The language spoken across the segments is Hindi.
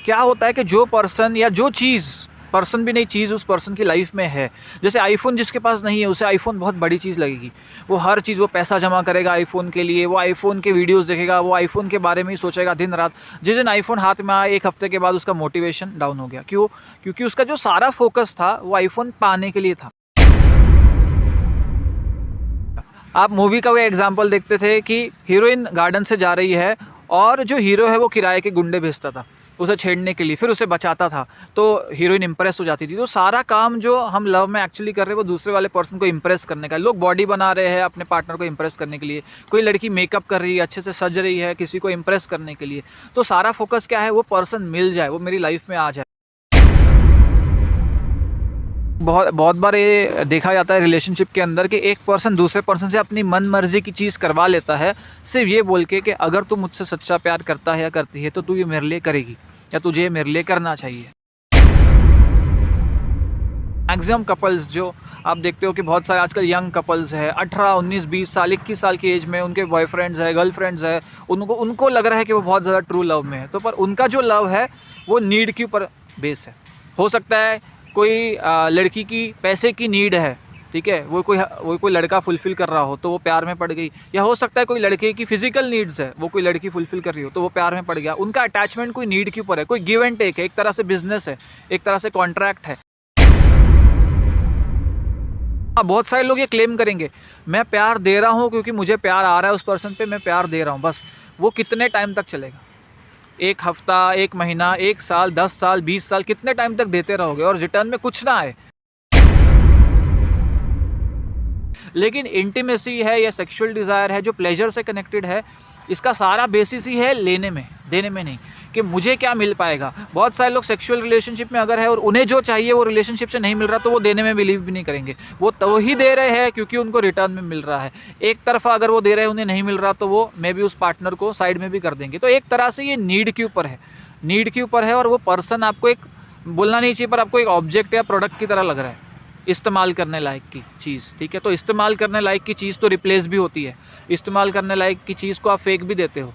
क्या होता है कि जो पर्सन या जो चीज़, पर्सन भी नहीं, चीज़ उस पर्सन की लाइफ में है। जैसे आईफ़ोन जिसके पास नहीं है, उसे आईफ़ोन बहुत बड़ी चीज़ लगेगी। वो हर चीज़, वो पैसा जमा करेगा आईफ़ोन के लिए, वो आईफ़ोन के वीडियोज़ देखेगा, वो आईफ़ोन के बारे में ही सोचेगा दिन रात। जिस दिन आईफ़ोन हाथ में आया, 1 हफ़्ते के बाद उसका मोटिवेशन डाउन हो गया। क्यों? क्योंकि उसका जो सारा फ़ोकस था वो आईफ़ोन पाने के लिए था। आप मूवी का वो एग्ज़ाम्पल देखते थे कि हीरोइन गार्डन से जा रही है और जो हीरो है वो किराए के गुंडे भेजता था उसे छेड़ने के लिए, फिर उसे बचाता था, तो हीरोइन इंप्रेस हो जाती थी। तो सारा काम जो हम लव में एक्चुअली कर रहे हैं वो दूसरे वाले पर्सन को इंप्रेस करने का है। लोग बॉडी बना रहे हैं अपने पार्टनर को इंप्रेस करने के लिए, कोई लड़की मेकअप कर रही है, अच्छे से सज रही है किसी को इंप्रेस करने के लिए। तो सारा फोकस क्या है, वो पर्सन मिल जाए, वो मेरी लाइफ में आ जाए। बहुत बहुत बार ये देखा जाता है रिलेशनशिप के अंदर कि एक पर्सन दूसरे पर्सन से अपनी मन मर्जी की चीज़ करवा लेता है, सिर्फ ये बोल के कि अगर तू मुझसे सच्चा प्यार करता है या करती है तो तू ये मेरे लिए करेगी या तुझे ये मेरे लिए करना चाहिए। मैक्सिमम कपल्स जो आप देखते हो कि बहुत सारे आजकल यंग कपल्स है, 18, 19, 20 साल, 21 साल की एज में उनके बॉयफ्रेंड्स है, गर्लफ्रेंड्स है, उनको लग रहा है कि वो बहुत ज़्यादा ट्रू लव में है। तो पर उनका जो लव है वो नीड के ऊपर बेस है। हो सकता है कोई लड़की की पैसे की नीड है, ठीक है, वो कोई लड़का फुलफ़िल कर रहा हो तो वो प्यार में पड़ गई। या हो सकता है कोई लड़के की फ़िज़िकल नीड्स है, वो कोई लड़की फुलफ़िल कर रही हो तो वो प्यार में पड़ गया। उनका अटैचमेंट कोई नीड के ऊपर है, कोई गिव एंड टेक है, एक तरह से बिज़नेस है, एक तरह से कॉन्ट्रैक्ट है। हाँ, बहुत सारे लोग ये क्लेम करेंगे, मैं प्यार दे रहा हूँ क्योंकि मुझे प्यार आ रहा है उस पर्सन पे, मैं प्यार दे रहा हूँ बस। वो कितने टाइम तक चलेगा? 1 हफ्ता, 1 महीना, 1 साल, 10 साल, 20 साल, कितने टाइम तक देते रहोगे और रिटर्न में कुछ ना आए? लेकिन इंटीमेसी है या सेक्सुअल डिज़ायर है जो प्लेजर से कनेक्टेड है, इसका सारा बेसिस ही है लेने में, देने में नहीं, कि मुझे क्या मिल पाएगा। बहुत सारे लोग सेक्सुअल रिलेशनशिप में अगर है और उन्हें जो चाहिए वो रिलेशनशिप से नहीं मिल रहा तो वो देने में बिलीव भी नहीं करेंगे। वो तो ही दे रहे हैं क्योंकि उनको रिटर्न में मिल रहा है। एक तरफा अगर वो दे रहे हैं उन्हें नहीं मिल रहा तो वो मे बी उस पार्टनर को साइड में भी कर देंगे। तो एक तरह से ये नीड के ऊपर है, नीड के ऊपर है। और वो पर्सन आपको एक, बोलना नहीं चाहिए पर आपको एक ऑब्जेक्ट या प्रोडक्ट की तरह लग रहा है, इस्तेमाल करने लायक की चीज़, ठीक है। तो इस्तेमाल करने लायक की चीज़ तो रिप्लेस भी होती है, इस्तेमाल करने लायक की चीज़ को आप फेंक भी देते हो।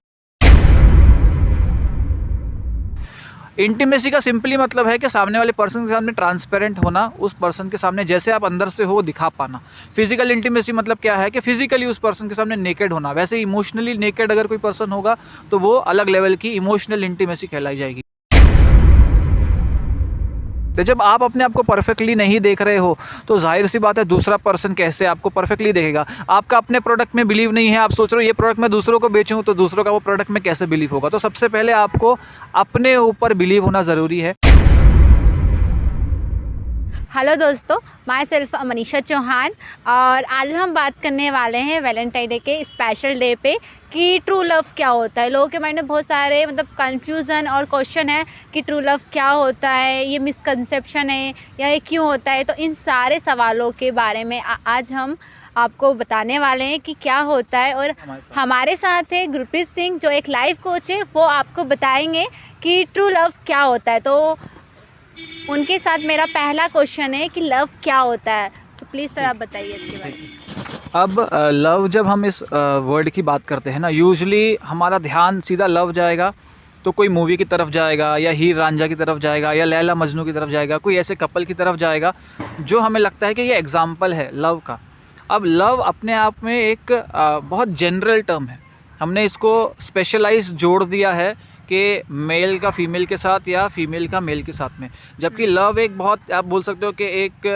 इंटीमेसी का सिंपली मतलब है कि सामने वाले पर्सन के सामने ट्रांसपेरेंट होना, उस पर्सन के सामने जैसे आप अंदर से हो वो दिखा पाना। फिजिकल इंटीमेसी मतलब क्या है कि फिजिकली उस पर्सन के सामने नेकेड होना। वैसे इमोशनली नेकेड अगर कोई पर्सन होगा तो वो अलग लेवल की इमोशनल इंटीमेसी कहलाई जाएगी। तो जब आप अपने आप को परफेक्टली नहीं देख रहे हो तो जाहिर सी बात है दूसरा पर्सन कैसे आपको परफेक्टली देखेगा। आपका अपने प्रोडक्ट में बिलीव नहीं है, आप सोच रहे हो ये प्रोडक्ट मैं दूसरों को बेचूं तो दूसरों का वो प्रोडक्ट में कैसे बिलीव होगा। तो सबसे पहले आपको अपने ऊपर बिलीव होना ज़रूरी है। हेलो दोस्तों, माई सेल्फ मनीषा चौहान और आज हम बात करने वाले हैं वैलेंटाइन डे के स्पेशल डे पे कि ट्रू लव क्या होता है। लोगों के माइंड में बहुत सारे कंफ्यूजन और क्वेश्चन है कि ट्रू लव क्या होता है, ये मिसकंसेप्शन है या ये क्यों होता है। तो इन सारे सवालों के बारे में आज हम आपको बताने वाले हैं कि क्या होता है। और हमारे साथ है गुरप्रीत सिंह जो एक लाइफ कोच है, वो आपको बताएंगे कि ट्रू लव क्या होता है। तो उनके साथ मेरा पहला क्वेश्चन है कि लव क्या होता है। तो प्लीज़ सर आप बताइए इसके बारे में। अब लव, जब हम इस वर्ड की बात करते हैं ना, यूजुअली हमारा ध्यान सीधा लव जाएगा तो कोई मूवी की तरफ जाएगा या हीर रांझा की तरफ जाएगा या लैला मजनू की तरफ जाएगा, कोई ऐसे कपल की तरफ जाएगा जो हमें लगता है कि ये एग्जाम्पल है लव का। अब लव अपने आप में एक बहुत जनरल टर्म है, हमने इसको स्पेशलाइज जोड़ दिया है कि मेल का फीमेल के साथ या फीमेल का मेल के साथ में। जबकि लव एक बहुत, आप बोल सकते हो कि एक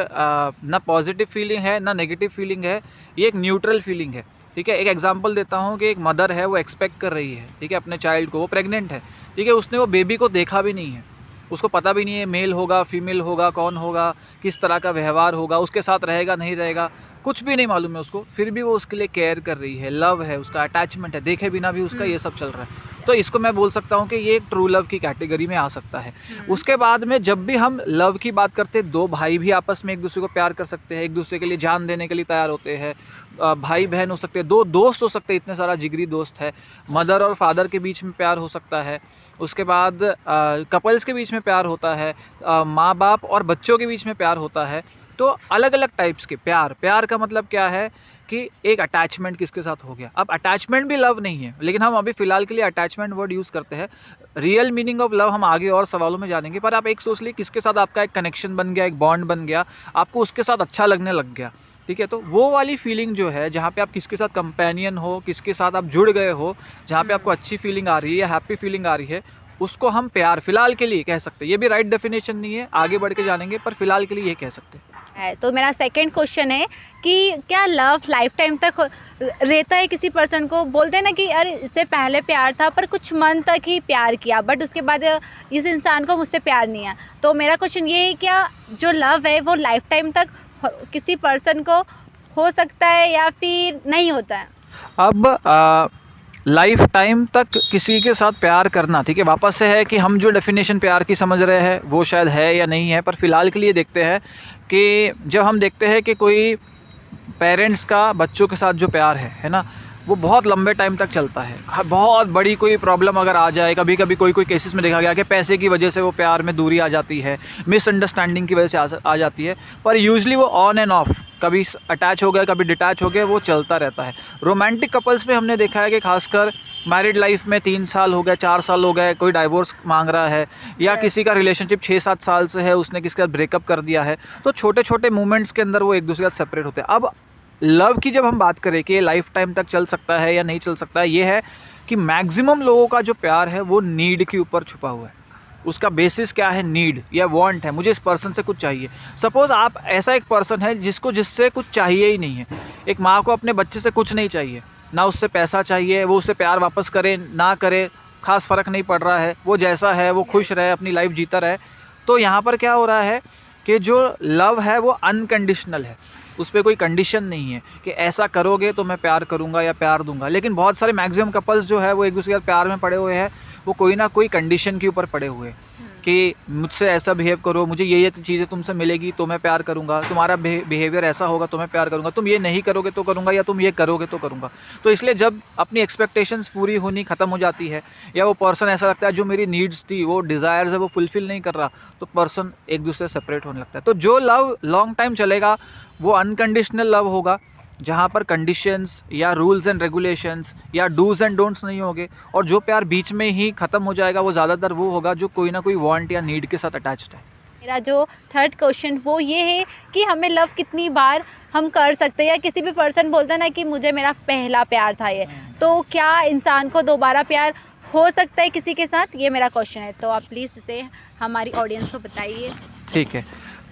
ना पॉजिटिव फीलिंग है ना नेगेटिव फीलिंग है, ये एक न्यूट्रल फीलिंग है, ठीक है। एक एग्जांपल देता हूँ कि एक मदर है, वो एक्सपेक्ट कर रही है, ठीक है, अपने चाइल्ड को, वो प्रेग्नेंट है, ठीक है। उसने वो बेबी को देखा भी नहीं है, उसको पता भी नहीं है मेल होगा फीमेल होगा, कौन होगा, किस तरह का व्यवहार होगा, उसके साथ रहेगा नहीं रहेगा, कुछ भी नहीं मालूम है उसको, फिर भी वो उसके लिए केयर कर रही है, लव है, उसका अटैचमेंट है, देखे बिना भी उसका ये सब चल रहा है। तो इसको मैं बोल सकता हूँ कि ये एक ट्रू लव की कैटेगरी में आ सकता है। उसके बाद में जब भी हम लव की बात करते हैं, दो भाई भी आपस में एक दूसरे को प्यार कर सकते हैं, एक दूसरे के लिए जान देने के लिए तैयार होते हैं, भाई बहन हो सकते हैं, दो दोस्त हो सकते हैं, इतने सारा जिगरी दोस्त है, मदर और फादर के बीच में प्यार हो सकता है। उसके बाद कपल्स के बीच में प्यार होता है, माँ बाप और बच्चों के बीच में प्यार होता है। तो अलग अलग टाइप्स के प्यार, प्यार का मतलब क्या है कि एक अटैचमेंट किसके साथ हो गया। अब अटैचमेंट भी लव नहीं है, लेकिन हम अभी फ़िलहाल के लिए अटैचमेंट वर्ड यूज़ करते हैं। रियल मीनिंग ऑफ लव हम आगे और सवालों में जानेंगे, पर आप एक सोच लीजिए किसके साथ आपका एक कनेक्शन बन गया, एक बॉन्ड बन गया, आपको उसके साथ अच्छा लगने लग गया, ठीक है। तो वो वाली फीलिंग जो है, जहाँ पे आप किसके साथ कंपेनियन हो, किसके साथ आप जुड़ गए हो, जहाँ पे आपको अच्छी फीलिंग आ रही है या हैप्पी फीलिंग आ रही है, उसको हम प्यार फ़िलहाल के लिए कह सकते हैं। ये भी राइट डेफिनेशन नहीं है, आगे बढ़ के जानेंगे, पर फ़िलहाल के लिए ये कह सकते हैं। है। तो मेरा सेकंड क्वेश्चन है कि क्या लव लाइफ टाइम तक रहता है किसी पर्सन को? बोलते हैं ना कि अरे इससे पहले प्यार था पर कुछ मंथ तक ही प्यार किया, बट उसके बाद इस इंसान को मुझसे प्यार नहीं है। तो मेरा क्वेश्चन ये है, क्या जो लव है वो लाइफ टाइम तक किसी पर्सन को हो सकता है या फिर नहीं होता है? अब लाइफ टाइम तक किसी के साथ प्यार करना, ठीक है, वापस से है कि हम जो डेफिनेशन प्यार की समझ रहे हैं वो शायद है या नहीं है, पर फ़िलहाल के लिए देखते हैं कि जब हम देखते हैं कि कोई पेरेंट्स का बच्चों के साथ जो प्यार है ना, वो बहुत लंबे टाइम तक चलता है। बहुत बड़ी कोई प्रॉब्लम अगर आ जाए, कभी कभी कोई केसेस में देखा गया कि पैसे की वजह से वो प्यार में दूरी आ जाती है, मिसअंडरस्टैंडिंग की वजह से आ जाती है, पर यूजुअली वो ऑन एंड ऑफ, कभी अटैच हो गए कभी डिटैच हो गए, वो चलता रहता है। रोमांटिक कपल्स में हमने देखा है कि खासकर मैरिड लाइफ में 3 साल हो गए, 4 साल हो गए, कोई डाइवोर्स मांग रहा है या किसी का रिलेशनशिप 6-7 साल से है, उसने किसके साथ ब्रेकअप कर दिया है, तो छोटे छोटे मोमेंट्स के अंदर वो एक दूसरे के साथ सेपरेट होते हैं। अब लव की जब हम बात करें कि ये लाइफ टाइम तक चल सकता है या नहीं चल सकता है, ये है कि मैक्सिमम लोगों का जो प्यार है वो नीड के ऊपर छुपा हुआ है। उसका बेसिस क्या है? नीड या वांट है, मुझे इस पर्सन से कुछ चाहिए। सपोज़ आप ऐसा एक पर्सन है जिससे कुछ चाहिए ही नहीं है। एक माँ को अपने बच्चे से कुछ नहीं चाहिए, ना उससे पैसा चाहिए, वो उससे प्यार वापस करे ना करे खास फ़र्क नहीं पड़ रहा है, वो जैसा है वो खुश रहे, अपनी लाइफ जीता रहे। तो यहाँ पर क्या हो रहा है कि जो लव है वो अनकंडीशनल है, उस पर कोई कंडीशन नहीं है कि ऐसा करोगे तो मैं प्यार करूँगा या प्यार दूंगा। लेकिन बहुत सारे मैक्सिमम कपल्स जो है वो एक दूसरे के साथ प्यार में पड़े हुए हैं, वो कोई ना कोई कंडीशन के ऊपर पड़े हुए हैं कि मुझसे ऐसा बिहेव करो, मुझे ये चीज़ें तुमसे मिलेगी तो मैं प्यार करूँगा, तुम्हारा बिहेवियर ऐसा होगा तो मैं प्यार करूँगा, तुम ये नहीं करोगे तो करूँगा, या तुम ये करोगे तो करूँगा। तो इसलिए जब अपनी एक्सपेक्टेशंस पूरी होनी ख़त्म हो जाती है, या वो पर्सन ऐसा लगता है जो मेरी नीड्स थी, वो डिज़ायर्स है, वो फुलफ़िल नहीं कर रहा, तो पर्सन एक दूसरे से सेपरेट होने लगता है। तो जो लव लॉन्ग टाइम चलेगा वो अनकंडीशनल लव होगा, जहाँ पर कंडीशंस या रूल्स एंड रेगुलेशंस या डूज़ एंड डोंट्स नहीं होंगे। और जो प्यार बीच में ही ख़त्म हो जाएगा वो ज़्यादातर वो होगा जो कोई ना कोई वांट या नीड के साथ अटैच्ड है। मेरा जो थर्ड क्वेश्चन वो ये है कि हमें लव कितनी बार हम कर सकते हैं, या किसी भी पर्सन बोलता है ना कि मुझे मेरा पहला प्यार था ये, तो क्या इंसान को दोबारा प्यार हो सकता है किसी के साथ? ये मेरा क्वेश्चन है, तो आप प्लीज़ इसे हमारी ऑडियंस को बताइए। ठीक है,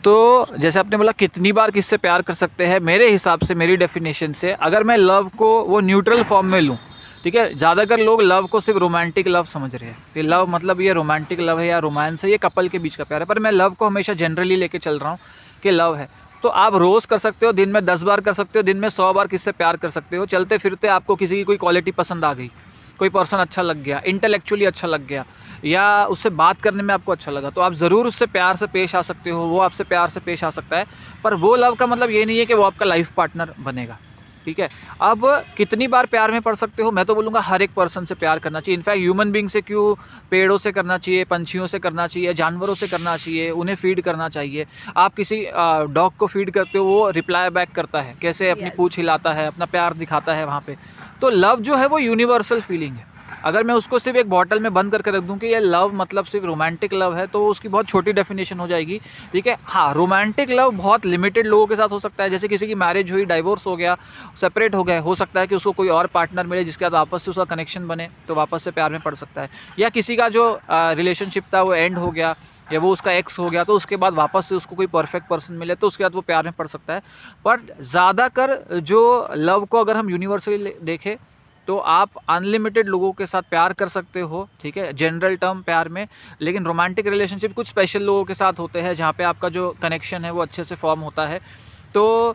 तो जैसे आपने बोला कितनी बार किससे प्यार कर सकते हैं, मेरे हिसाब से, मेरी डेफिनेशन से, अगर मैं लव को वो न्यूट्रल फॉर्म में लूँ, ठीक है, ज़्यादातर लोग लव को सिर्फ रोमांटिक लव समझ रहे हैं कि लव मतलब ये रोमांटिक लव है या रोमांस है, ये कपल के बीच का प्यार है, पर मैं लव को हमेशा जनरली लेके चल रहा हूँ कि लव है। तो आप रोज़ कर सकते हो, दिन में 10 बार कर सकते हो, दिन में 100 बार किससे प्यार कर सकते हो। चलते फिरते आपको किसी की कोई क्वालिटी पसंद आ गई, कोई पर्सन अच्छा लग गया, इंटेलेक्चुअली अच्छा लग गया, या उससे बात करने में आपको अच्छा लगा, तो आप ज़रूर उससे प्यार से पेश आ सकते हो, वो आपसे प्यार से पेश आ सकता है। पर वो लव का मतलब ये नहीं है कि वो आपका लाइफ पार्टनर बनेगा, ठीक है। अब कितनी बार प्यार में पड़ सकते हो? मैं तो बोलूँगा हर एक पर्सन से प्यार करना चाहिए। इनफैक्ट ह्यूमन बींग से क्यों, पेड़ों से करना चाहिए, पंछियों से करना चाहिए, जानवरों से करना चाहिए, उन्हें फीड करना चाहिए। आप किसी डॉग को फीड करते हो, वो रिप्लाई बैक करता है, कैसे अपनी पूँछ हिलाता है, अपना प्यार दिखाता है वहाँ पे। तो लव जो है वो यूनिवर्सल फीलिंग है। अगर मैं उसको सिर्फ एक बॉटल में बंद करके रख दूं कि ये लव मतलब सिर्फ रोमांटिक लव है, तो उसकी बहुत छोटी डेफिनेशन हो जाएगी, ठीक है। हाँ, रोमांटिक लव बहुत लिमिटेड लोगों के साथ हो सकता है, जैसे किसी की मैरिज हुई, डाइवोर्स हो गया, सेपरेट हो गए, हो सकता है कि उसको कोई और पार्टनर मिले जिसके साथ वापस से उसका कनेक्शन बने, तो वापस से प्यार में पड़ सकता है। या किसी का जो रिलेशनशिप था वो एंड हो गया, या वो उसका एक्स हो गया, तो उसके बाद वापस से उसको कोई परफेक्ट पर्सन मिले, तो उसके बाद वो प्यार में पड़ सकता है। पर ज़्यादातर जो लव को अगर हम यूनिवर्सली देखें तो आप अनलिमिटेड लोगों के साथ प्यार कर सकते हो, ठीक है, जनरल टर्म प्यार में। लेकिन रोमांटिक रिलेशनशिप कुछ स्पेशल लोगों के साथ होते हैं जहाँ पे आपका जो कनेक्शन है वो अच्छे से फॉर्म होता है। तो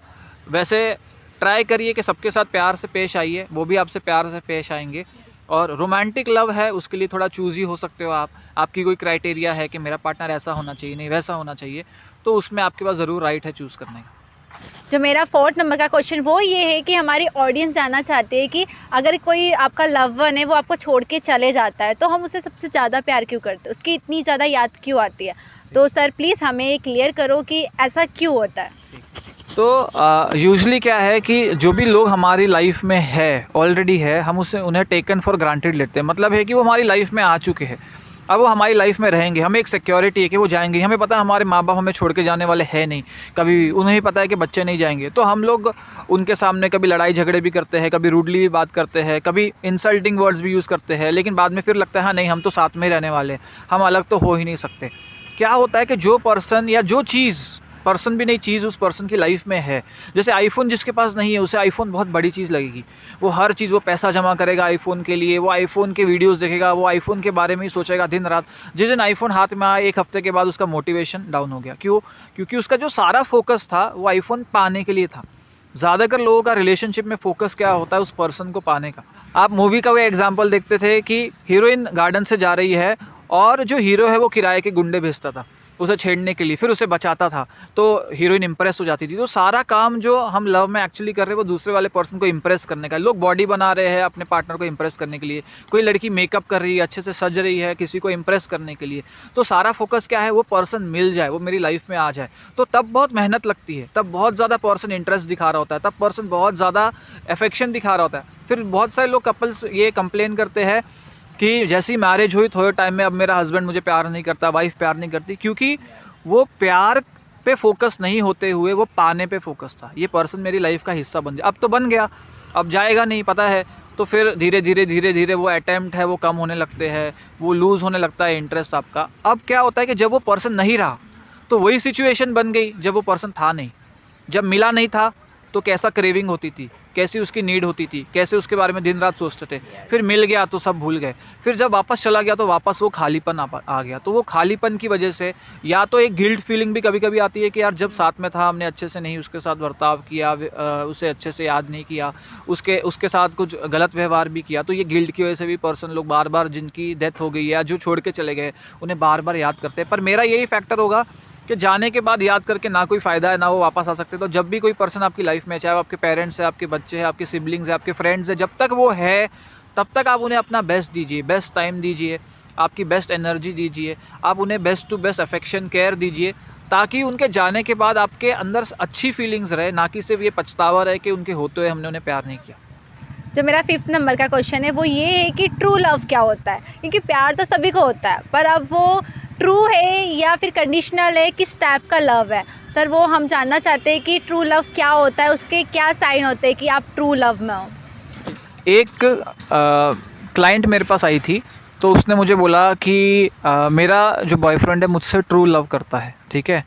वैसे ट्राई करिए कि सबके साथ प्यार से पेश आइए, वो भी आपसे प्यार से पेश आएंगे। और रोमांटिक लव है उसके लिए थोड़ा चूज़ी हो सकते हो आप, आपकी कोई क्राइटेरिया है कि मेरा पार्टनर ऐसा होना चाहिए, नहीं वैसा होना चाहिए, तो उसमें आपके पास ज़रूर राइट है चूज़ करने का। जो मेरा 4th नंबर का क्वेश्चन वो ये है कि हमारी ऑडियंस जानना चाहती है कि अगर कोई आपका लव वन है वो आपको छोड़ के चले जाता है, तो हम उसे सबसे ज़्यादा प्यार क्यों करते हैं, उसकी इतनी ज़्यादा याद क्यों आती है? तो सर प्लीज़ हमें क्लियर करो कि ऐसा क्यों होता है। तो यूजुअली क्या है कि जो भी लोग हमारी लाइफ में है ऑलरेडी है, हम उसे उन्हें टेकन फॉर ग्रांटेड लेते हैं। मतलब है कि वो हमारी लाइफ में आ चुके हैं, अब वो हमारी लाइफ में रहेंगे, हमें एक सिक्योरिटी है कि वो जाएंगे। हमें पता है हमारे माँ बाप हमें छोड़ के जाने वाले हैं नहीं, कभी उन्हें भी पता है कि बच्चे नहीं जाएंगे। तो हम लोग उनके सामने कभी लड़ाई झगड़े भी करते हैं, कभी रूडली भी बात करते हैं, कभी इंसल्टिंग वर्ड्स भी यूज़ करते हैं, लेकिन बाद में फिर लगता है हाँ नहीं, हम तो साथ में ही रहने वाले हैं, हम अलग तो हो ही नहीं सकते। क्या होता है कि जो पर्सन या जो चीज़, पर्सन भी नहीं चीज़, उस पर्सन की लाइफ में है, जैसे आईफोन जिसके पास नहीं है उसे आईफोन बहुत बड़ी चीज़ लगेगी। वो हर चीज़, वो पैसा जमा करेगा आईफोन के लिए, वो आईफोन के वीडियोस देखेगा, वो आईफोन के बारे में ही सोचेगा दिन रात। जिस दिन आईफोन हाथ में आया 1 हफ्ते के बाद उसका मोटिवेशन डाउन हो गया। क्यों? क्योंकि उसका जो सारा फोकस था वो आईफोन पाने के लिए था। ज़्यादातर लोगों का रिलेशनशिप में फोकस क्या होता है? उस पर्सन को पाने का। आप मूवी का वो एग्जाम्पल देखते थे कि हीरोइन गार्डन से जा रही है और जो हीरो है वो किराए के गुंडे भेजता था उसे छेड़ने के लिए, फिर उसे बचाता था, तो हीरोइन इंप्रेस हो जाती थी। तो सारा काम जो हम लव में एक्चुअली कर रहे हैं वो दूसरे वाले पर्सन को इंप्रेस करने का। लोग बॉडी बना रहे हैं अपने पार्टनर को इंप्रेस करने के लिए, कोई लड़की मेकअप कर रही है, अच्छे से सज रही है किसी को इंप्रेस करने के लिए। तो सारा फोकस क्या है? वो पर्सन मिल जाए, वो मेरी लाइफ में आ जाए। तो तब बहुत मेहनत लगती है, तब बहुत ज़्यादा पर्सन इंटरेस्ट दिखा रहा होता है, तब पर्सन बहुत ज़्यादा अफेक्शन दिखा रहा होता है। फिर बहुत सारे लोग कपल्स ये कंप्लेन करते हैं कि जैसी मैरिज हुई थोड़े टाइम में अब मेरा हस्बैंड मुझे प्यार नहीं करता, वाइफ प्यार नहीं करती, क्योंकि वो प्यार पे फोकस नहीं होते हुए वो पाने पे फोकस था। ये पर्सन मेरी लाइफ का हिस्सा बन गया, अब तो बन गया, अब जाएगा नहीं पता है। तो फिर धीरे धीरे वो अटैम्प्ट है वो कम होने लगते हैं, वो लूज़ होने लगता है इंटरेस्ट आपका। अब क्या होता है कि जब वो पर्सन नहीं रहा तो वही सिचुएशन बन गई जब वो पर्सन था नहीं। जब मिला नहीं था तो कैसा क्रेविंग होती थी, कैसी उसकी नीड होती थी, कैसे उसके बारे में दिन रात सोचते थे। फिर मिल गया तो सब भूल गए, फिर जब वापस चला गया तो वापस वो खालीपन आ गया। तो वो खालीपन की वजह से या तो एक गिल्ट फीलिंग भी कभी कभी आती है कि यार जब साथ में था हमने अच्छे से नहीं उसके साथ बर्ताव किया, उसे अच्छे से याद नहीं किया, उसके साथ कुछ गलत व्यवहार भी किया। तो ये गिल्ट की वजह से भी पर्सन लोग बार बार, जिनकी डेथ हो गई है या जो छोड़ के चले गए, उन्हें बार बार याद करते हैं। पर मेरा यही फैक्टर होगा कि जाने के बाद याद करके ना कोई फ़ायदा है ना वो वापस आ सकते। तो जब भी कोई पर्सन आपकी लाइफ में, चाहे वो आपके पेरेंट्स है, आपके बच्चे हैं, आपके सिबलिंग्स है, आपके फ्रेंड्स है, जब तक वो है तब तक आप उन्हें अपना बेस्ट दीजिए, बेस्ट टाइम दीजिए, आपकी बेस्ट एनर्जी दीजिए, आप उन्हें best to best affection care दीजिए, ताकि उनके जाने के बाद आपके अंदर अच्छी फीलिंग्स रहे, ना कि सिर्फ ये पछतावा रहे कि उनके होते हुए हमने उन्हें प्यार नहीं किया। जो मेरा 5th नंबर का क्वेश्चन है वो ये है कि ट्रू लव क्या होता है? क्योंकि प्यार तो सभी को होता है, पर अब वो ट्रू है या फिर कंडीशनल है, किस टाइप का लव है? सर वो हम जानना चाहते हैं कि ट्रू लव क्या होता है, उसके क्या साइन होते हैं कि आप ट्रू लव में हो? एक क्लाइंट मेरे पास आई थी, तो उसने मुझे बोला कि मेरा जो बॉयफ्रेंड है मुझसे ट्रू लव करता है, ठीक है।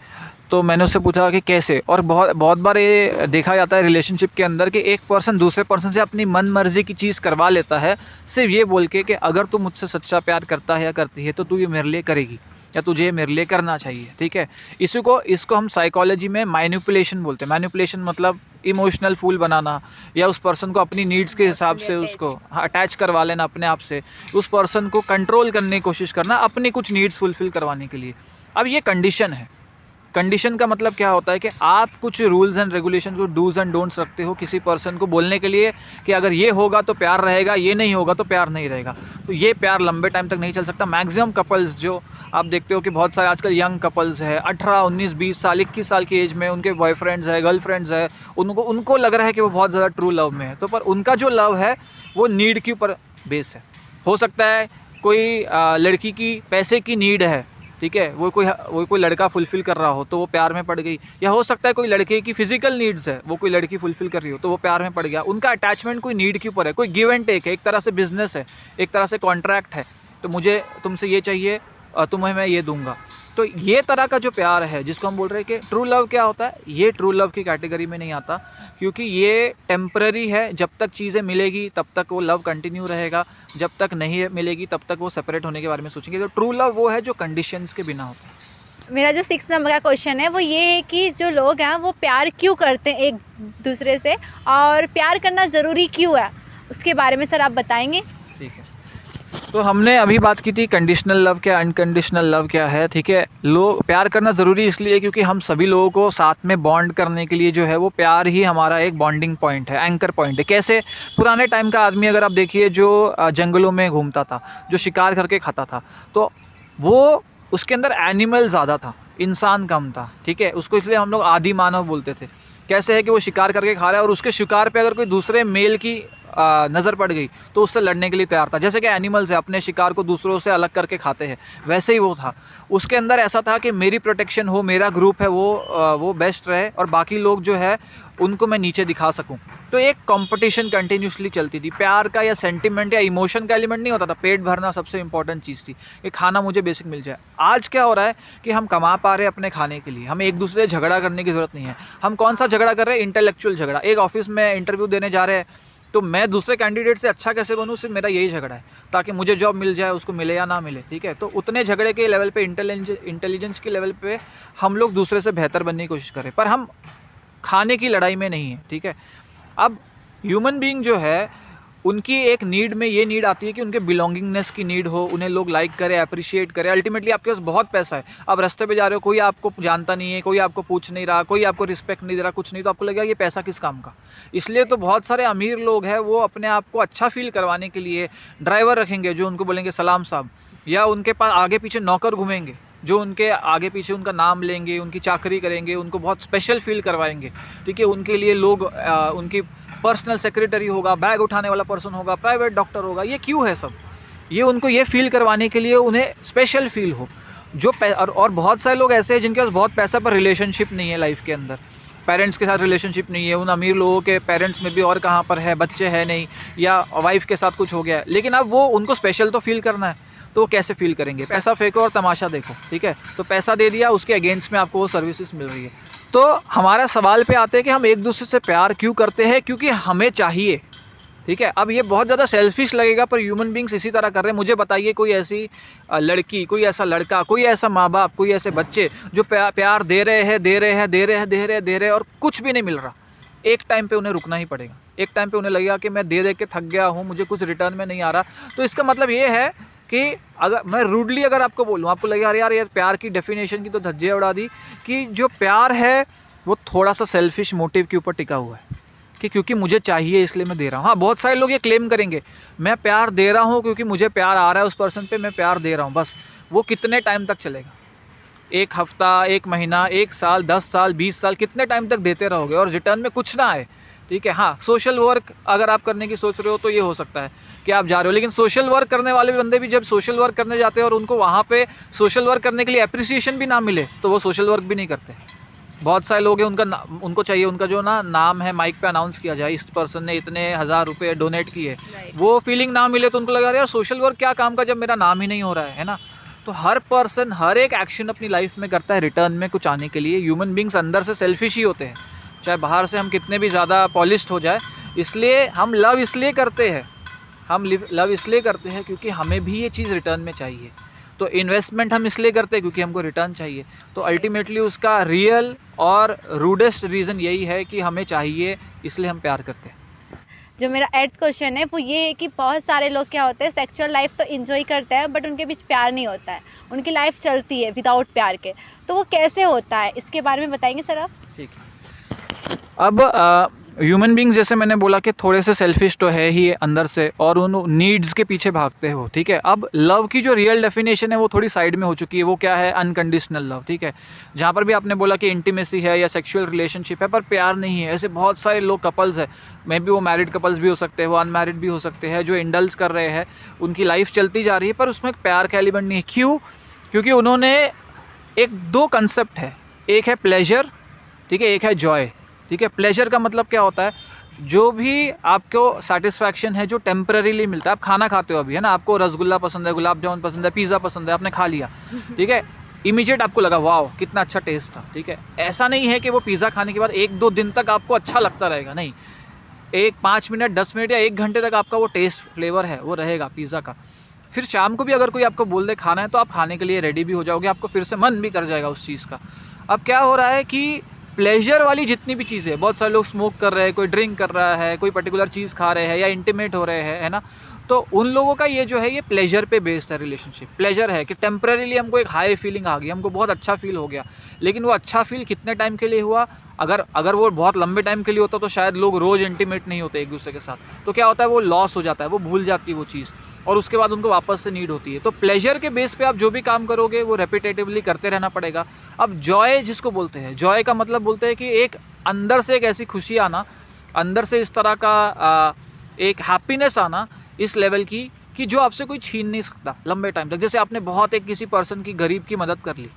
तो मैंने उससे पूछा कि कैसे। और बहुत बार ये देखा जाता है रिलेशनशिप के अंदर कि एक पर्सन दूसरे पर्सन से अपनी मन मर्जी की चीज़ करवा लेता है, सिर्फ ये बोल के कि अगर तू मुझसे सच्चा प्यार करता है या करती है तो तू ये मेरे लिए करेगी या तुझे ये मेरे लिए करना चाहिए, ठीक है। इसको हम साइकोलॉजी में मैनिपुलेशन बोलते हैं। मैनिपुलेशन मतलब इमोशनल फूल बनाना, या उस पर्सन को अपनी नीड्स के हिसाब से उसको अटैच करवा लेना अपने आप से, उस पर्सन को कंट्रोल करने की कोशिश करना अपनी कुछ नीड्स फुलफ़िल करवाने के लिए। अब ये कंडीशन है। कंडीशन का मतलब क्या होता है कि आप कुछ रूल्स एंड रेगुलेशन को, डूज एंड डोंट्स रखते हो किसी पर्सन को बोलने के लिए कि अगर ये होगा तो प्यार रहेगा, ये नहीं होगा तो प्यार नहीं रहेगा। तो ये प्यार लंबे टाइम तक नहीं चल सकता। मैक्सिमम कपल्स जो आप देखते हो कि बहुत सारे आजकल यंग कपल्स है, 18, 19, 20 साल, 21 साल की एज में उनके बॉयफ्रेंड्स है, गर्लफ्रेंड्स है, उनको लग रहा है कि वो बहुत ज़्यादा ट्रू लव में है। तो पर उनका जो लव है वो नीड के ऊपर बेस है। हो सकता है कोई लड़की की पैसे की नीड है, ठीक है, वो कोई लड़का फुलफ़िल कर रहा हो तो वो प्यार में पड़ गई। या हो सकता है कोई लड़के की फिजिकल नीड्स है, वो कोई लड़की फुलफ़िल कर रही हो तो वो प्यार में पड़ गया। उनका अटैचमेंट कोई नीड के ऊपर है, कोई गिव एंड टेक है, एक तरह से बिजनेस है, एक तरह से कॉन्ट्रैक्ट है। तो मुझे तुमसे ये चाहिए, तुम्हें मैं ये दूंगा। तो ये तरह का जो प्यार है जिसको हम बोल रहे हैं कि ट्रू लव क्या होता है, ये ट्रू लव की कैटेगरी में नहीं आता, क्योंकि ये टेम्पररी है। जब तक चीज़ें मिलेगी तब तक वो लव कंटिन्यू रहेगा, जब तक नहीं मिलेगी तब तक वो सेपरेट होने के बारे में सोचेंगे। तो ट्रू लव वो है जो कंडीशंस के बिना होता है। मेरा जो 6 नंबर का क्वेश्चन है वो ये है कि जो लोग हैं वो प्यार क्यों करते हैं एक दूसरे से, और प्यार करना ज़रूरी क्यों है, उसके बारे में सर आप बताएंगे? ठीक है, तो हमने अभी बात की थी कंडीशनल लव क्या, अनकंडीशनल लव क्या है, ठीक है। लोग प्यार करना ज़रूरी इसलिए क्योंकि हम सभी लोगों को साथ में बॉन्ड करने के लिए जो है वो प्यार ही हमारा एक बॉन्डिंग पॉइंट है, एंकर पॉइंट है। कैसे? पुराने टाइम का आदमी अगर आप देखिए जो जंगलों में घूमता था, जो शिकार करके खाता था, तो वो उसके अंदर एनिमल ज़्यादा था, इंसान कम था, ठीक है। उसको इसलिए हम लोग आदि मानव बोलते थे कैसे है कि वो शिकार करके खा रहा है और उसके शिकार पे अगर कोई दूसरे मेल की नज़र पड़ गई तो उससे लड़ने के लिए तैयार था। जैसे कि एनिमल्स है अपने शिकार को दूसरों से अलग करके खाते हैं, वैसे ही वो था। उसके अंदर ऐसा था कि मेरी प्रोटेक्शन हो, मेरा ग्रुप है वो बेस्ट रहे और बाकी लोग जो है उनको मैं नीचे दिखा सकूं। तो एक कंपटीशन कंटिन्यूसली चलती थी। प्यार का या सेंटिमेंट या इमोशन का एलिमेंट नहीं होता था, पेट भरना सबसे इंपॉर्टेंट चीज़ थी कि खाना मुझे बेसिक मिल जाए। आज क्या हो रहा है कि हम कमा पा रहे हैं अपने खाने के लिए, हमें एक दूसरे से झगड़ा करने की ज़रूरत नहीं है। हम कौन सा झगड़ा कर रहे हैं? इंटेलेक्चुअल झगड़ा। एक ऑफिस में इंटरव्यू देने जा रहे हैं तो मैं दूसरे कैंडिडेट से अच्छा कैसे बनूं, सिर्फ मेरा यही झगड़ा है, ताकि मुझे जॉब मिल जाए, उसको मिले या ना मिले, ठीक है। तो उतने झगड़े के लेवल पे, इंटेलिजेंस के लेवल पे हम लोग दूसरे से बेहतर बनने की कोशिश करें, पर हम खाने की लड़ाई में नहीं है, ठीक है। अब ह्यूमन बीइंग जो है उनकी एक नीड में ये नीड आती है कि उनके बिलोंगिंगनेस की नीड हो, उन्हें लोग लाइक करें, अप्रिशिएट करें। अल्टीमेटली आपके पास बहुत पैसा है, अब रास्ते पे जा रहे हो, कोई आपको जानता नहीं है, कोई आपको पूछ नहीं रहा, कोई आपको रिस्पेक्ट नहीं दे रहा, कुछ नहीं, तो आपको लगेगा ये पैसा किस काम का। इसलिए तो बहुत सारे अमीर लोग हैं वो अपने आप को अच्छा फील करवाने के लिए ड्राइवर रखेंगे जो उनको बोलेंगे सलाम साहब, या उनके पास आगे पीछे नौकर घूमेंगे जो उनके आगे पीछे उनका नाम लेंगे, उनकी चाकरी करेंगे, उनको बहुत स्पेशल फील करवाएंगे, ठीक है। उनके लिए लोग उनकी पर्सनल सेक्रेटरी होगा, बैग उठाने वाला पर्सन होगा, प्राइवेट डॉक्टर होगा। ये क्यों है सब? ये उनको ये फील करवाने के लिए उन्हें स्पेशल फील हो। जो और बहुत सारे लोग ऐसे हैं जिनके पास बहुत पैसा पर रिलेशनशिप नहीं है लाइफ के अंदर, पेरेंट्स के साथ रिलेशनशिप नहीं है। उन अमीर लोगों के पेरेंट्स में भी और कहाँ पर है, बच्चे हैं नहीं, या वाइफ के साथ कुछ हो गया है, लेकिन अब वो उनको स्पेशल तो फील करना है, तो वो कैसे फील करेंगे? पैसा फेंको और तमाशा देखो, ठीक है। तो पैसा दे दिया, उसके अगेंस्ट में आपको वो सर्विसेज मिल रही है। तो हमारा सवाल पे आते हैं कि हम एक दूसरे से प्यार क्यों करते हैं? क्योंकि हमें चाहिए, ठीक है। अब ये बहुत ज़्यादा सेल्फिश लगेगा पर ह्यूमन बींग्स इसी तरह कर रहे हैं। मुझे बताइए कोई ऐसी लड़की, कोई ऐसा लड़का, कोई ऐसा माँ बाप, कोई ऐसे बच्चे जो प्यार दे रहे हैं और कुछ भी नहीं मिल रहा। एक टाइम पे उन्हें रुकना ही पड़ेगा। एक टाइम पे उन्हें लगेगा कि मैं दे के थक गया हूँ, मुझे कुछ रिटर्न में नहीं आ रहा। तो इसका मतलब ये है कि अगर मैं रूडली अगर आपको बोलूँ, आपको लगेगा यार प्यार की डेफिनेशन की तो धज्जियाँ उड़ा दी, कि जो प्यार है वो थोड़ा सा सेल्फिश मोटिव के ऊपर टिका हुआ है कि क्योंकि मुझे चाहिए इसलिए मैं दे रहा हूँ। हाँ, बहुत सारे लोग ये क्लेम करेंगे मैं प्यार दे रहा हूँ क्योंकि मुझे प्यार आ रहा है उस पर्सन पे, मैं प्यार दे रहा हूँ। बस वो कितने टाइम तक चलेगा? 1 हफ्ता, 1 महीना, 1 साल, 10 साल, 20 साल, कितने टाइम तक देते रहोगे और रिटर्न में कुछ ना आए, ठीक है। हाँ, सोशल वर्क अगर आप करने की सोच रहे हो तो ये हो सकता है कि आप जा रहे हो, लेकिन सोशल वर्क करने वाले बंदे भी जब सोशल वर्क करने जाते हैं और उनको वहाँ पे सोशल वर्क करने के लिए अप्रिसिएशन भी ना मिले तो वो सोशल वर्क भी नहीं करते। बहुत सारे लोग हैं उनको चाहिए उनका जो नाम है माइक पे अनाउंस किया जाए, इस पर्सन ने इतने 1000 रुपये डोनेट किए, वो फीलिंग ना मिले तो उनको लगा यार सोशल वर्क क्या काम का जब मेरा नाम ही नहीं हो रहा है ना। तो हर पर्सन हर एक एक्शन अपनी लाइफ में करता है रिटर्न में कुछ आने के लिए। ह्यूमन बींग्स अंदर से सेल्फिश ही होते हैं, चाहे बाहर से हम कितने भी ज़्यादा पॉलिश्ड हो जाए। इसलिए हम लव इसलिए करते हैं, क्योंकि हमें भी ये चीज़ रिटर्न में चाहिए। तो इन्वेस्टमेंट हम इसलिए करते हैं क्योंकि हमको रिटर्न चाहिए। तो अल्टीमेटली उसका रियल और रूडेस्ट रीज़न यही है कि हमें चाहिए, इसलिए हम प्यार करते हैं। जो मेरा 8th क्वेश्चन है वो ये है कि बहुत सारे लोग क्या होते हैं सेक्सुअल लाइफ तो एंजॉय करते हैं बट उनके बीच प्यार नहीं होता है, उनकी लाइफ चलती है विदाउट प्यार के। तो वो कैसे होता है इसके बारे में बताएंगे सर आप? ठीक है। अब ह्यूमन बींग्स जैसे मैंने बोला कि थोड़े से सेल्फिश तो है ही अंदर से और उन नीड्स के पीछे भागते हो, ठीक है। अब लव की जो रियल डेफिनेशन है वो थोड़ी साइड में हो चुकी है। वो क्या है? अनकंडीशनल लव, ठीक है। जहाँ पर भी आपने बोला कि इंटीमेसी है या सेक्सुअल रिलेशनशिप है पर प्यार नहीं है। ऐसे बहुत सारे लोग कपल्स हैं, मे बी वो मैरिड कपल्स भी हो सकते हैं, वो अनमैरिड भी हो सकते हैं, जो इंडल्स कर रहे हैं, उनकी लाइफ चलती जा रही है पर उसमें प्यार का एलिमेंट नहीं है। क्यों? क्योंकि उन्होंने एक 2 कंसेप्ट है, एक है प्लेजर, ठीक है, एक है जॉय, ठीक है। प्लेजर का मतलब क्या होता है? जो भी आपको सेटिस्फैक्शन है जो टेम्पररीली मिलता है। आप खाना खाते हो अभी, है ना, आपको रसगुल्ला पसंद है, गुलाब जामुन पसंद है, पिज़्ज़ा पसंद है, आपने खा लिया, ठीक है, इमीडिएट आपको लगा वाह कितना अच्छा टेस्ट था, ठीक है। ऐसा नहीं है कि वो पिज़्ज़ा खाने के बाद 1-2 दिन तक आपको अच्छा लगता रहेगा, नहीं, 5 मिनट, 10 मिनट या 1 घंटे तक आपका वो टेस्ट फ्लेवर है वो रहेगा पिज़्ज़ा का। फिर शाम को भी अगर कोई आपको बोल दे खाना है तो आप खाने के लिए रेडी भी हो जाओगे, आपको फिर से मन भी कर जाएगा उस चीज़ का। अब क्या हो रहा है कि प्लेजर वाली जितनी भी चीज़ें, बहुत सारे लोग स्मोक कर रहे हैं, कोई ड्रिंक कर रहा है, कोई पर्टिकुलर चीज़ खा रहे हैं या इंटीमेट हो रहे हैं, है ना, तो उन लोगों का ये जो है ये प्लेजर पे बेस्ड है रिलेशनशिप। प्लेजर है कि टेम्परेरीली हमको एक हाई फीलिंग आ गई, हमको बहुत अच्छा फील हो गया, लेकिन वो अच्छा फील कितने टाइम के लिए हुआ? अगर वो बहुत लंबे टाइम के लिए होता तो शायद लोग रोज़ इंटीमेट नहीं होते एक दूसरे के साथ। तो क्या होता है? वो लॉस हो जाता है, वो भूल जाती है वो चीज़ और उसके बाद उनको वापस से नीड होती है। तो प्लेजर के बेस पे आप जो भी काम करोगे वो रेपिटेटिवली करते रहना पड़ेगा। अब जॉय जिसको बोलते हैं, जॉय का मतलब बोलते हैं कि एक अंदर से एक ऐसी खुशी आना, अंदर से इस तरह का एक हैप्पीनेस आना इस लेवल की कि जो आपसे कोई छीन नहीं सकता लंबे टाइम तक। जैसे आपने बहुत एक किसी पर्सन की, गरीब की मदद कर ली,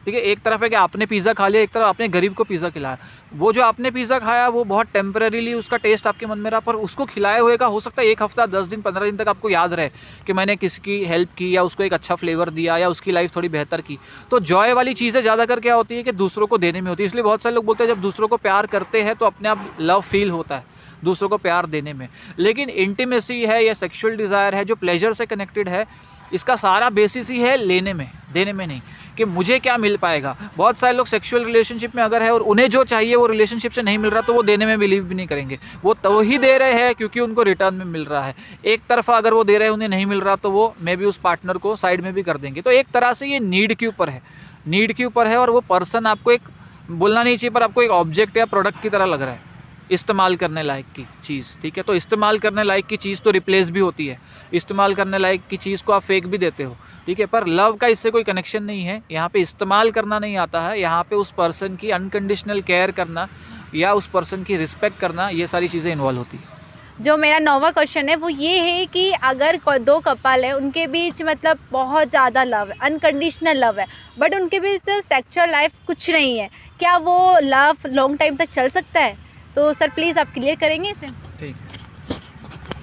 ठीक है, एक तरफ है कि आपने पिज़्ज़ा खा लिया, एक तरफ आपने गरीब को पिज़्ज़ा खिलाया। वो जो आपने पिज़्ज़ा खाया वो बहुत टेम्परेरीली उसका टेस्ट आपके मन में रहा, पर उसको खिलाए हुए का हो सकता है 1 हफ्ता, 10 दिन, 15 दिन तक आपको याद रहे कि मैंने किसी की हेल्प की या उसको एक अच्छा फ्लेवर दिया या उसकी लाइफ थोड़ी बेहतर की। तो जॉय वाली चीज़ें ज़्यादातर क्या होती है कि दूसरों को देने में होती है। इसलिए बहुत सारे लोग बोलते हैं जब दूसरों को प्यार करते हैं तो अपने आप लव फील होता है दूसरों को प्यार देने में। लेकिन इंटीमेसी है या सेक्सुअल डिज़ायर है जो प्लेजर से कनेक्टेड है, इसका सारा बेसिस ही है लेने में, देने में नहीं, कि मुझे क्या मिल पाएगा। बहुत सारे लोग सेक्सुअल रिलेशनशिप में अगर है और उन्हें जो चाहिए वो रिलेशनशिप से नहीं मिल रहा तो वो देने में बिलीव भी नहीं करेंगे। वो तो ही दे रहे हैं क्योंकि उनको रिटर्न में मिल रहा है। एक तरफा अगर वो दे रहे हैं उन्हें नहीं मिल रहा तो वो मे भी उस पार्टनर को साइड में भी कर देंगे। तो एक तरह से ये नीड के ऊपर है, नीड के ऊपर है, और वो पर्सन आपको एक, बोलना नहीं चाहिए पर आपको एक ऑब्जेक्ट या प्रोडक्ट की तरह लग रहा है, इस्तेमाल करने लायक की चीज़, ठीक है। तो इस्तेमाल करने लायक की चीज़ तो रिप्लेस भी होती है, इस्तेमाल करने लायक की चीज़ को आप फेंक भी देते हो, ठीक है, पर लव का इससे कोई कनेक्शन नहीं है। यहाँ पे इस्तेमाल करना नहीं आता है, यहाँ पे उस पर्सन की अनकंडीशनल केयर करना या उस पर्सन की रिस्पेक्ट करना, ये सारी चीज़ें इन्वॉल्व होती है। जो मेरा 9वां क्वेश्चन है वो ये है कि अगर 2 कपल है, उनके बीच मतलब बहुत ज़्यादा लव है, अनकंडीशनल लव है, बट उनके बीच सेक्सुअल लाइफ कुछ नहीं है, क्या वो लव लॉन्ग टाइम तक चल सकता है? तो सर प्लीज़ आप क्लियर करेंगे इसे। ठीक है,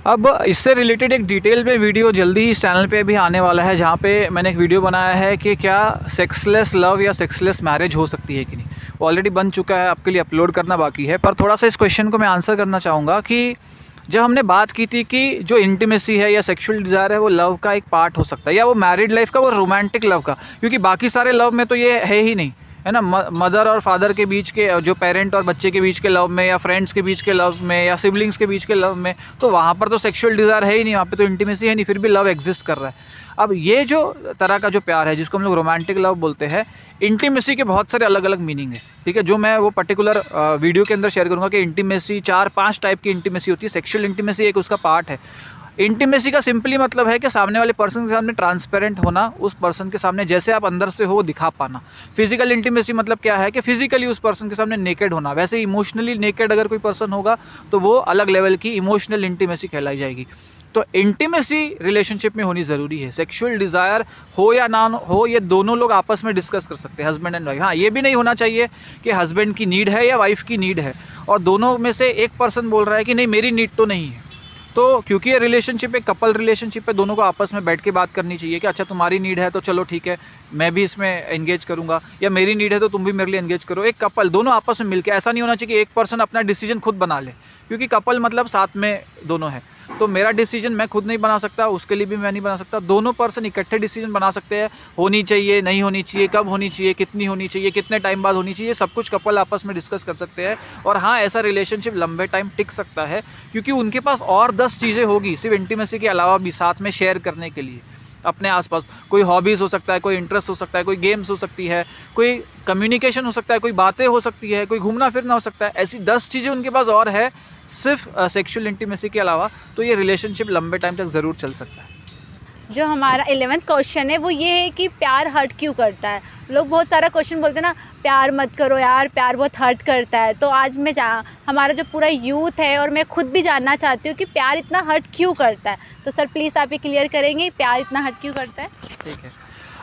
अब इससे रिलेटेड एक डिटेल में वीडियो जल्दी ही इस चैनल पे भी आने वाला है, जहाँ पे मैंने एक वीडियो बनाया है कि क्या सेक्सलेस लव या सेक्सलेस मैरिज हो सकती है कि नहीं। वो ऑलरेडी बन चुका है, आपके लिए अपलोड करना बाकी है। पर थोड़ा सा इस क्वेश्चन को मैं आंसर करना चाहूँगा कि जब हमने बात की थी कि जो इंटीमेसी है या सेक्सुअल डिज़ायर है वो लव का एक पार्ट हो सकता है, या वो मैरिड लाइफ का, वो रोमांटिक लव का, क्योंकि बाकी सारे लव में तो ये है ही नहीं, है ना। मदर और फादर के बीच के, जो पेरेंट और बच्चे के बीच के लव में, या फ्रेंड्स के बीच के लव में, या सिबलिंग्स के बीच के लव में, तो वहाँ पर तो सेक्सुअल डिज़ायर है ही नहीं, वहाँ पे तो इंटीमेसी है नहीं, फिर भी लव एग्जिस्ट कर रहा है। अब ये जो तरह का जो प्यार है जिसको हम लोग रोमांटिक लव बोलते हैं, इंटीमेसी के बहुत सारे अलग अलग मीनिंग है, ठीक है, जो मैं वो पर्टिकुलर वीडियो के अंदर शेयर करूँगा कि इंटीमेसी 4-5 टाइप की इंटीमेसी होती है। सेक्सुअल इंटीमेसी एक उसका पार्ट है। इंटीमेसी का सिंपली मतलब है कि सामने वाले पर्सन के सामने ट्रांसपेरेंट होना, उस पर्सन के सामने जैसे आप अंदर से हो वो दिखा पाना। फिजिकल इंटीमेसी मतलब क्या है कि फिजिकली उस पर्सन के सामने नेकेड होना। वैसे इमोशनली नेकेड अगर कोई पर्सन होगा तो वो अलग लेवल की इमोशनल इंटीमेसी कहलाई जाएगी। तो इंटीमेसी रिलेशनशिप में होनी ज़रूरी है। सेक्सुअल डिज़ायर हो या ना हो, ये दोनों लोग आपस में डिस्कस कर सकते हैं, हस्बैंड एंड वाइफ। हाँ, ये भी नहीं होना चाहिए कि हस्बैंड की नीड है या वाइफ की नीड है और दोनों में से एक पर्सन बोल रहा है कि नहीं मेरी नीड तो नहीं है। तो क्योंकि ये रिलेशनशिप एक कपल रिलेशनशिप है, दोनों को आपस में बैठ के बात करनी चाहिए कि अच्छा तुम्हारी नीड है तो चलो ठीक है मैं भी इसमें एंगेज करूंगा, या मेरी नीड है तो तुम भी मेरे लिए एंगेज करो। एक कपल दोनों आपस में मिलके, ऐसा नहीं होना चाहिए कि एक पर्सन अपना डिसीजन खुद बना ले, क्योंकि कपल मतलब साथ में दोनों है। तो मेरा डिसीजन मैं खुद नहीं बना सकता, उसके लिए भी मैं नहीं बना सकता। दोनों पर्सन इकट्ठे डिसीजन बना सकते हैं, होनी चाहिए नहीं होनी चाहिए, कब होनी चाहिए, कितनी होनी चाहिए, कितने टाइम बाद होनी चाहिए, सब कुछ कपल आपस में डिस्कस कर सकते हैं। और हाँ, ऐसा रिलेशनशिप लंबे टाइम टिक सकता है क्योंकि उनके पास और 10 चीज़ें होगी सिर्फ इंटीमेसी के अलावा भी साथ में शेयर करने के लिए अपने आसपास। कोई हॉबीज़ हो सकता है, कोई इंटरेस्ट हो सकता है, कोई गेम्स हो सकती है, कोई कम्युनिकेशन हो सकता है, कोई बातें हो सकती है, कोई घूमना फिरना हो सकता है। ऐसी 10 चीज़ें उनके पास और है सिर्फ सेक्सुअल इंटीमेसी के अलावा। तो ये रिलेशनशिप लंबे टाइम तक ज़रूर चल सकता है। जो हमारा 11th क्वेश्चन है वो ये है कि प्यार हर्ट क्यों करता है। लोग बहुत सारा क्वेश्चन बोलते हैं ना, प्यार मत करो यार, प्यार बहुत हर्ट करता है। तो आज मैं हमारा जो पूरा यूथ है और मैं खुद भी जानना चाहती हूँ कि प्यार इतना हर्ट क्यों करता है। तो सर प्लीज़ आप ये क्लियर करेंगे प्यार इतना हर्ट क्यों करता है। ठीक है,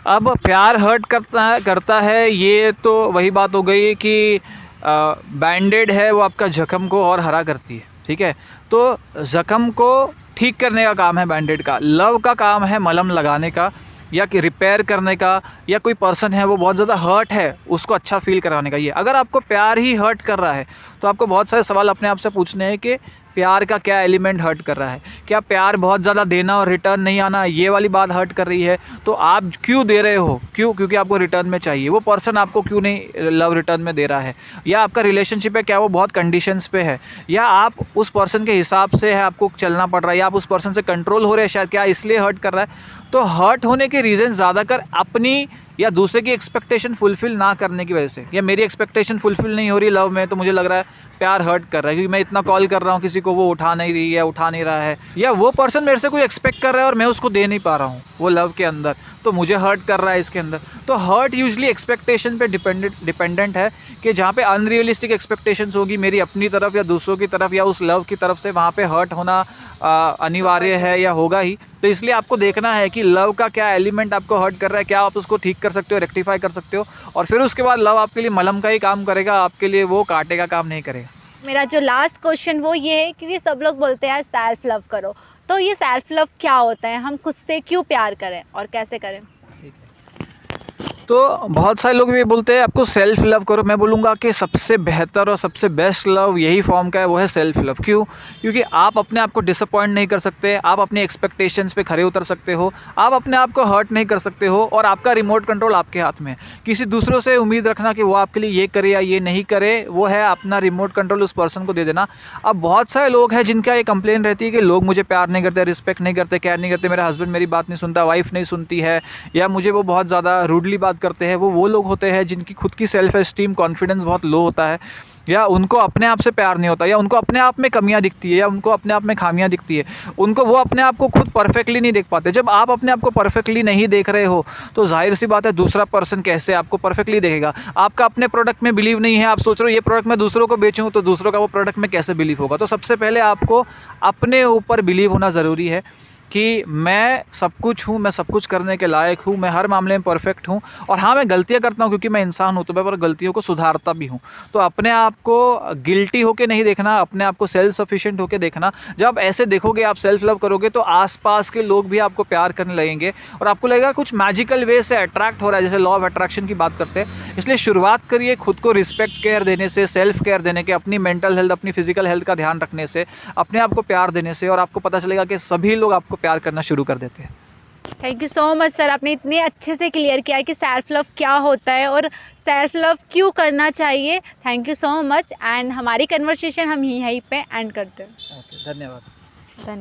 अब प्यार हर्ट करता है ये तो वही बात हो गई कि बैंडेड है वो आपका जख्म को और हरा करती है, ठीक है। तो जख्म को ठीक करने का काम है बैंडेड का, लव का काम है मलहम लगाने का या कि रिपेयर करने का, या कोई पर्सन है वो बहुत ज़्यादा हर्ट है उसको अच्छा फील कराने का। ये अगर आपको प्यार ही हर्ट कर रहा है तो आपको बहुत सारे सवाल अपने आप से पूछने हैं कि प्यार का क्या एलिमेंट हर्ट कर रहा है। क्या प्यार बहुत ज़्यादा देना और रिटर्न नहीं आना, ये वाली बात हर्ट कर रही है? तो आप क्यों दे रहे हो, क्यों? क्योंकि आपको रिटर्न में चाहिए। वो पर्सन आपको क्यों नहीं लव रिटर्न में दे रहा है? या आपका रिलेशनशिप है क्या वो बहुत कंडीशंस पे है, या आप उस पर्सन के हिसाब से है आपको चलना पड़ रहा है, या आप उस पर्सन से कंट्रोल हो रहे हैं शायद, क्या इसलिए हर्ट कर रहा है? तो हर्ट होने के रीज़न ज़्यादातर अपनी या दूसरे की एक्सपेक्टेशन फुलफ़िल ना करने की वजह से, या मेरी एक्सपेक्टेशन फुलफ़िल नहीं हो रही लव में, तो मुझे लग रहा है प्यार हर्ट कर रहा है, क्योंकि मैं इतना कॉल कर रहा हूँ किसी को, वो उठा नहीं रही है, उठा नहीं रहा है, या वो पर्सन मेरे से कोई एक्सपेक्ट कर रहा है और मैं उसको दे नहीं पा रहा हूँ वो लव के अंदर, तो मुझे हर्ट कर रहा है इसके अंदर। तो हर्ट यूजली एक्सपेक्टेशन पे डिपेंडेंट है, कि जहाँ पे अनरियलिस्टिक एक्सपेक्टेशंस होगी मेरी अपनी तरफ या दूसरों की तरफ या उस लव की तरफ से, वहाँ पे हर्ट होना अनिवार्य है या होगा ही। तो इसलिए आपको देखना है कि लव का क्या एलिमेंट आपको हर्ट कर रहा है, क्या आप उसको ठीक कर सकते हो, रेक्टिफाई कर सकते हो, और फिर उसके बाद लव आपके लिए मलहम का ही काम करेगा, आपके लिए वो कांटे का काम नहीं करेगा। मेरा जो लास्ट क्वेश्चन वो ये है, क्योंकि सब लोग बोलते हैं यार सेल्फ लव करो, तो ये सेल्फ लव क्या होता है, हम खुद से क्यों प्यार करें और कैसे करें? तो बहुत सारे लोग ये बोलते हैं आपको सेल्फ लव करो। मैं बोलूँगा कि सबसे बेहतर और सबसे बेस्ट लव यही फॉर्म का है, वो है सेल्फ लव। क्यों? क्योंकि आप अपने आप को डिसअपॉइंट नहीं कर सकते, आप अपनी एक्सपेक्टेशंस पे खरे उतर सकते हो, आप अपने आप को हर्ट नहीं कर सकते हो, और आपका रिमोट कंट्रोल आपके हाथ में है। किसी दूसरों से उम्मीद रखना कि वो आपके लिए ये करे या ये नहीं करे, वो है अपना रिमोट कंट्रोल उस पर्सन को दे देना। अब बहुत सारे लोग हैं जिनका ये कंप्लेन रहती है कि लोग मुझे प्यार नहीं करते, रिस्पेक्ट नहीं करते, केयर नहीं करते, मेरा हस्बैंड मेरी बात नहीं सुनता, वाइफ नहीं सुनती है, या मुझे वो बहुत ज़्यादा रूडली बात करते हैं। वो लोग होते हैं जिनकी खुद की सेल्फ एस्टीम, कॉन्फिडेंस बहुत लो होता है, या उनको अपने आप से प्यार नहीं होता, या उनको अपने आप में कमियां दिखती है, या उनको अपने आप में खामियां दिखती है, उनको वो अपने आप को खुद परफेक्टली नहीं देख पाते। जब आप अपने आप को परफेक्टली नहीं देख रहे हो तो जाहिर सी बात है दूसरा पर्सन कैसे आपको परफेक्टली देखेगा। आपका अपने प्रोडक्ट में बिलीव नहीं है, आप सोच रहे हो ये प्रोडक्ट मैं दूसरों को बेचूँ, तो दूसरों का वो प्रोडक्ट में कैसे बिलीव होगा। तो सबसे पहले आपको अपने ऊपर बिलीव होना ज़रूरी है कि मैं सब कुछ हूँ, मैं सब कुछ करने के लायक हूँ, मैं हर मामले में परफेक्ट हूँ, और हाँ मैं गलतियाँ करता हूँ क्योंकि मैं इंसान हूँ, तो मैं पर गलतियों को सुधारता भी हूँ। तो अपने आप को गिल्टी होके नहीं देखना, अपने आप को सेल्फ सफिशिएंट होके देखना। जब ऐसे देखोगे, आप सेल्फ लव करोगे, तो आसपास के लोग भी आपको प्यार करने लगेंगे, और आपको लगेगा कुछ मैजिकल वे से अट्रैक्ट हो रहा है, जैसे लॉ ऑफ अट्रैक्शन की बात करते हैं। इसलिए शुरुआत करिए खुद को रिस्पेक्ट केयर देने से, सेल्फ केयर देने के, अपनी मेंटल हेल्थ, अपनी फिजिकल हेल्थ का ध्यान रखने से, अपने आप को प्यार देने से, और आपको पता चलेगा कि सभी लोग आपको प्यार करना शुरू कर देते हैं। Thank you so much sir, आपने इतने अच्छे से क्लियर किया कि सेल्फ लव क्या होता है और सेल्फ लव क्यों करना चाहिए। Thank you so much, and हमारी कन्वर्सेशन हम यहीं पे एंड करते हैं। ओके, धन्यवाद। धन्यवाद।